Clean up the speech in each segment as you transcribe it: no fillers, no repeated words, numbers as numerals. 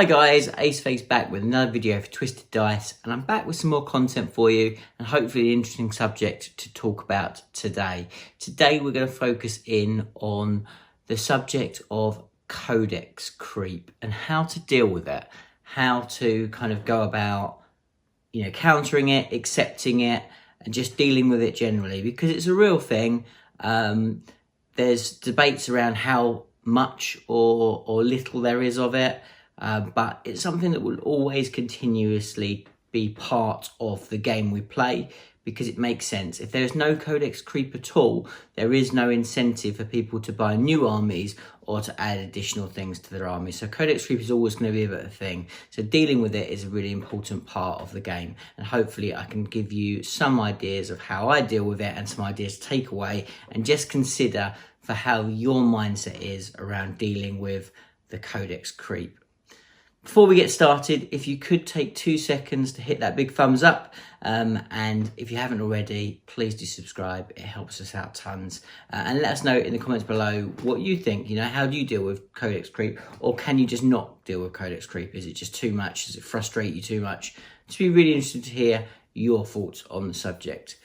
Hi guys, Aceface back with another video for Twisted Dice, and I'm back with some more content for you and hopefully an interesting subject to talk about today. Today we're going to focus in on the subject of Codex Creep and how to deal with it, how to kind of go about, countering it, accepting it, and just dealing with it generally, because it's a real thing. There's debates around how much or little there is of it. But it's something that will always continuously be part of the game we play because it makes sense. If there's no Codex Creep at all, there is no incentive for people to buy new armies or to add additional things to their army. So Codex Creep is always going to be a bit of a thing. So dealing with it is a really important part of the game. And hopefully I can give you some ideas of how I deal with it and some ideas to take away and just consider for how your mindset is around dealing with the Codex Creep. Before we get started, if you could take 2 seconds to hit that big thumbs up, and if you haven't already, please do subscribe. It helps us out tons. And let us know in the comments below what you think. How do you deal with Codex Creep, or can you just not deal with Codex Creep? Is it just too much? Does it frustrate you too much? It's be really interesting to hear your thoughts on the subject.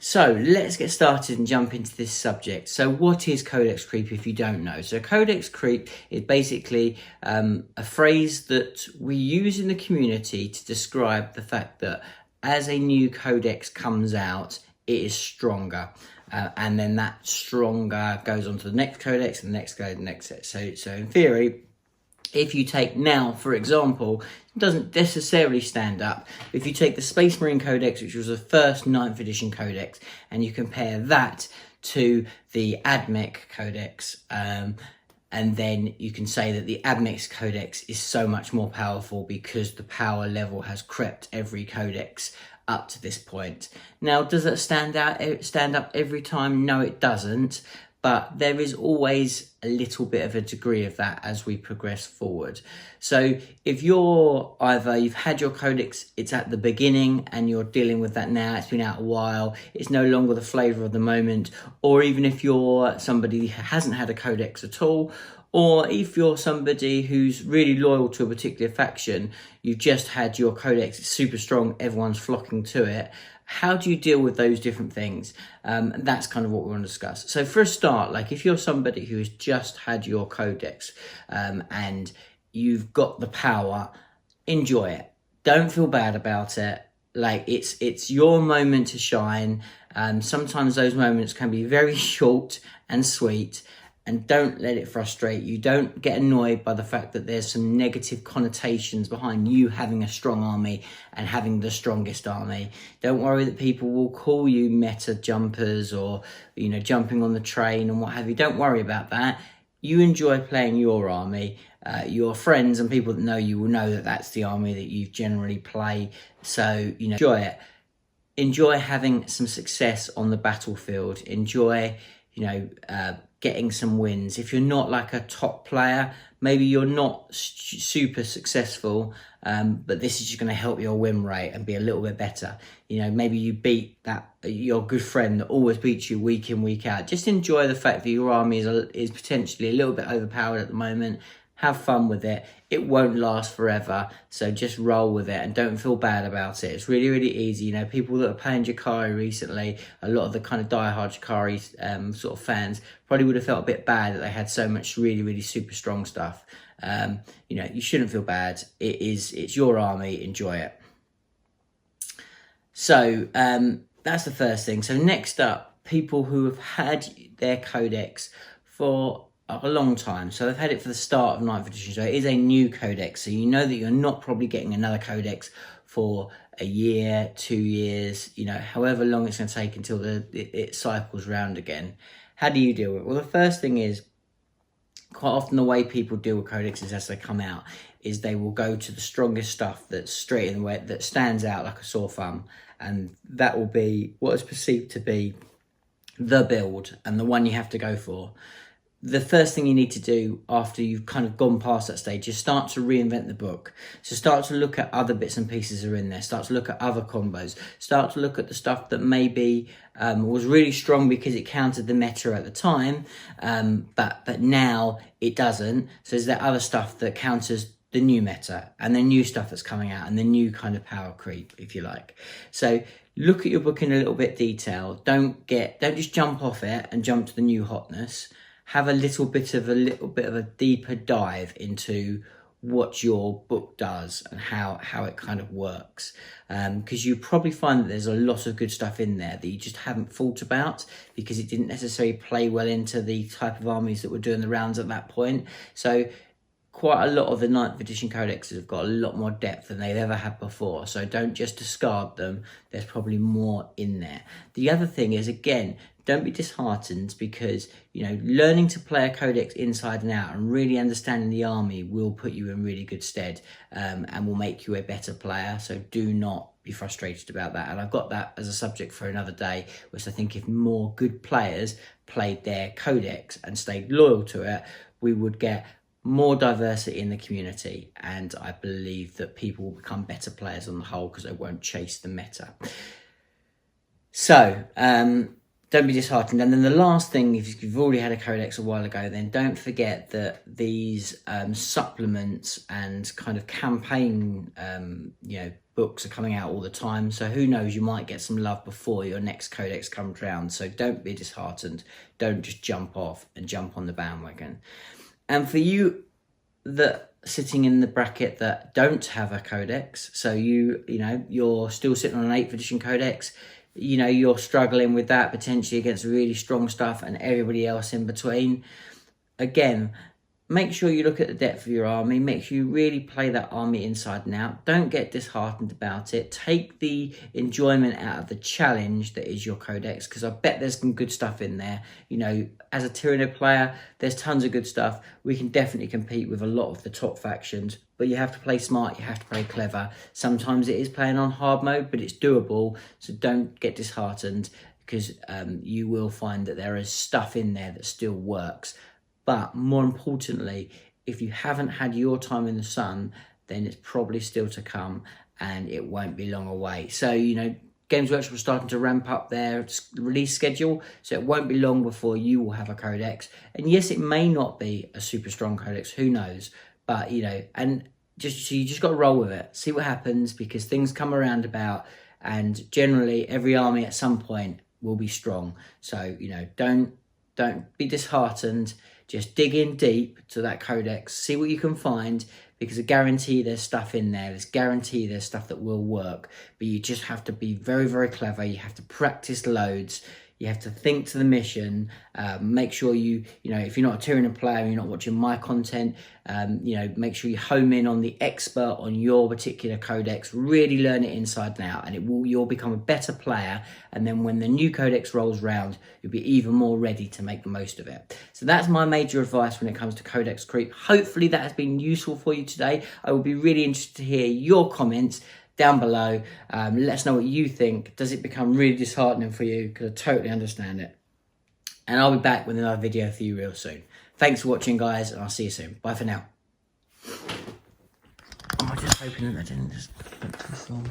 So let's get started and jump into this subject. So what is Codex Creep if you don't know? So Codex Creep is basically a phrase that we use in the community to describe the fact that as a new codex comes out, it is stronger. And then that stronger goes on to the next codex and the next codex, the next set. So in theory, if you take now, for example, it doesn't necessarily stand up. If you take the Space Marine Codex, which was the first 9th edition codex, and you compare that to the Admech Codex, and then you can say that the Admech Codex is so much more powerful because the power level has crept every codex up to this point. Now, does that stand up every time? No, it doesn't. But there is always a little bit of a degree of that as we progress forward. So if you've had your codex, it's at the beginning and you're dealing with that now, it's been out a while, it's no longer the flavour of the moment, or even if you're somebody who hasn't had a codex at all, or if you're somebody who's really loyal to a particular faction, you've just had your codex, it's super strong, everyone's flocking to it. How do you deal with those different things? That's kind of what we want to discuss. So for a start, like if you're somebody who has just had your codex and you've got the power, enjoy it. Don't feel bad about it. Like it's your moment to shine. Sometimes those moments can be very short and sweet. And don't let it frustrate you. Don't get annoyed by the fact that there's some negative connotations behind you having a strong army and having the strongest army. Don't worry that people will call you meta jumpers or, jumping on the train and what have you. Don't worry about that. You enjoy playing your army. Your friends and people that know you will know that that's the army that you generally play. So, enjoy it. Enjoy having some success on the battlefield. Enjoy, getting some wins. If you're not like a top player, maybe you're not super successful, but this is just going to help your win rate and be a little bit better. Maybe you beat your good friend that always beats you week in, week out. Just enjoy the fact that your army is potentially a little bit overpowered at the moment. Have fun with it. It won't last forever, so just roll with it and don't feel bad about it. It's really, really easy. People that are playing Jakari recently, a lot of the kind of diehard Jakari sort of fans probably would have felt a bit bad that they had so much really, really super strong stuff. You shouldn't feel bad. It's your army. Enjoy it. So that's the first thing. So next up, people who have had their codex for a long time. So they've had it for the start of 9th edition. So it is a new codex. So you know that you're not probably getting another codex for a year, 2 years, however long it's going to take until it cycles round again. How do you deal with it? Well, the first thing is, quite often the way people deal with codexes as they come out is they will go to the strongest stuff that's straight in the way, that stands out like a sore thumb. And that will be what is perceived to be the build and the one you have to go for. The first thing you need to do after you've kind of gone past that stage is start to reinvent the book. So start to look at other bits and pieces that are in there. Start to look at other combos. Start to look at the stuff that maybe was really strong because it countered the meta at the time, but now it doesn't. So is there other stuff that counters the new meta and the new stuff that's coming out and the new kind of power creep, if you like. So look at your book in a little bit detail. Don't just jump off it and jump to the new hotness. Have a little bit of a deeper dive into what your book does and how it kind of works, because you probably find that there's a lot of good stuff in there that you just haven't thought about because it didn't necessarily play well into the type of armies that were doing the rounds at that point. So quite a lot of the 9th edition codexes have got a lot more depth than they've ever had before, so don't just discard them. There's probably more in there. The other thing is, again, don't be disheartened, because learning to play a codex inside and out and really understanding the army will put you in really good stead, and will make you a better player. So do not be frustrated about that. And I've got that as a subject for another day, which I think if more good players played their codex and stayed loyal to it, we would get more diversity in the community, and I believe that people will become better players on the whole because they won't chase the meta. So don't be disheartened. And then the last thing, if you've already had a codex a while ago, then don't forget that these supplements and kind of campaign books are coming out all the time. So who knows, you might get some love before your next codex comes round. So don't be disheartened. Don't just jump off and jump on the bandwagon. And for you that sitting in the bracket that don't have a codex, so you're still sitting on an 8th edition codex, you're struggling with that potentially against really strong stuff and everybody else in between. Again, make sure you look at the depth of your army. Make sure you really play that army inside and out. Don't get disheartened about it. Take the enjoyment out of the challenge that is your codex, because I bet there's some good stuff in there. As a Tyranid player, there's tons of good stuff. We can definitely compete with a lot of the top factions, but you have to play smart, you have to play clever. Sometimes it is playing on hard mode, but it's doable. So don't get disheartened, because you will find that there is stuff in there that still works. But more importantly, if you haven't had your time in the sun, then it's probably still to come and it won't be long away. So, Games Workshop are starting to ramp up their release schedule, so it won't be long before you will have a codex. And yes, it may not be a super strong codex, who knows? But, and you just got to roll with it. See what happens, because things come around about, and generally every army at some point will be strong. So, don't be disheartened. Just dig in deep to that codex, see what you can find, because I guarantee there's stuff in there. There's guarantee there's stuff that will work, but you just have to be very, very clever. You have to practice loads. You have to think to the mission. Make sure if you're not a Tyranid player, you're not watching my content, make sure you home in on the expert on your particular codex. Really learn it inside and out, and you'll become a better player. And then when the new codex rolls round, you'll be even more ready to make the most of it. So that's my major advice when it comes to Codex Creep. Hopefully that has been useful for you today. I will be really interested to hear your comments down below. Let us know what you think. Does it become really disheartening for you? Because I totally understand it. And I'll be back with another video for you real soon. Thanks for watching, guys, and I'll see you soon. Bye for now. Am I just hoping that I didn't just put this on?